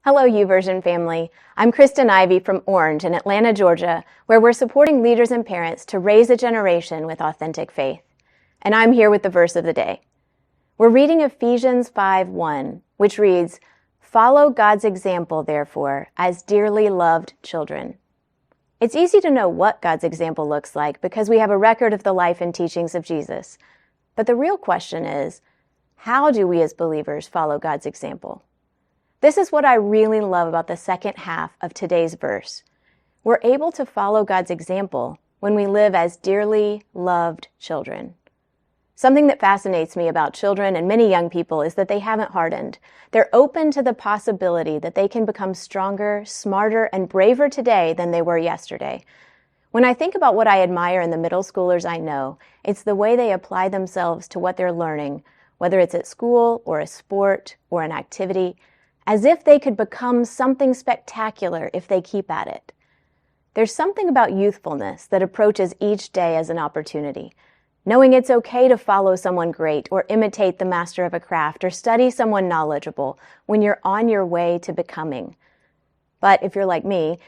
Hello, YouVersion family. I'm Kristen Ivy from Orange in Atlanta, Georgia, where we're supporting leaders and parents to raise a generation with authentic faith. And I'm here with the verse of the day. We're reading Ephesians 5:1, which reads, "Follow God's example, therefore, as dearly loved children." It's easy to know what God's example looks like because we have a record of the life and teachings of Jesus. But the real question is, how do we as believers follow God's example? This is what I really love about the second half of today's verse. We're able to follow God's example when we live as dearly loved children. Something that fascinates me about children and many young people is that they haven't hardened. They're open to the possibility that they can become stronger, smarter, and braver today than they were yesterday. When I think about what I admire in the middle schoolers I know, it's the way they apply themselves to what they're learning, whether it's at school or a sport or an activity, as if they could become something spectacular if they keep at it. There's something about youthfulness that approaches each day as an opportunity, knowing it's okay to follow someone great or imitate the master of a craft or study someone knowledgeable when you're on your way to becoming. But if you're like me,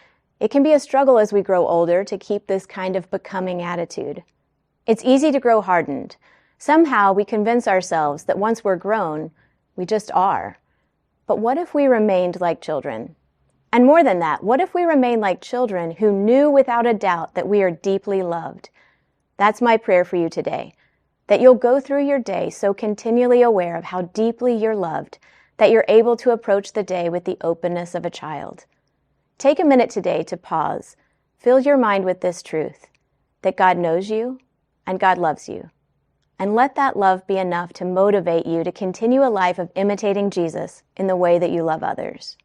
it can be a struggle as we grow older to keep this kind of becoming attitude. It's easy to grow hardened. Somehow we convince ourselves that once we're grown, we just are. But what if we remained like children? And more than that, what if we remain like children who knew without a doubt that we are deeply loved? That's my prayer for you today, that you'll go through your day so continually aware of how deeply you're loved that you're able to approach the day with the openness of a child. Take a minute today to pause. Fill your mind with this truth, that God knows you and God loves you. And let that love be enough to motivate you to continue a life of imitating Jesus in the way that you love others.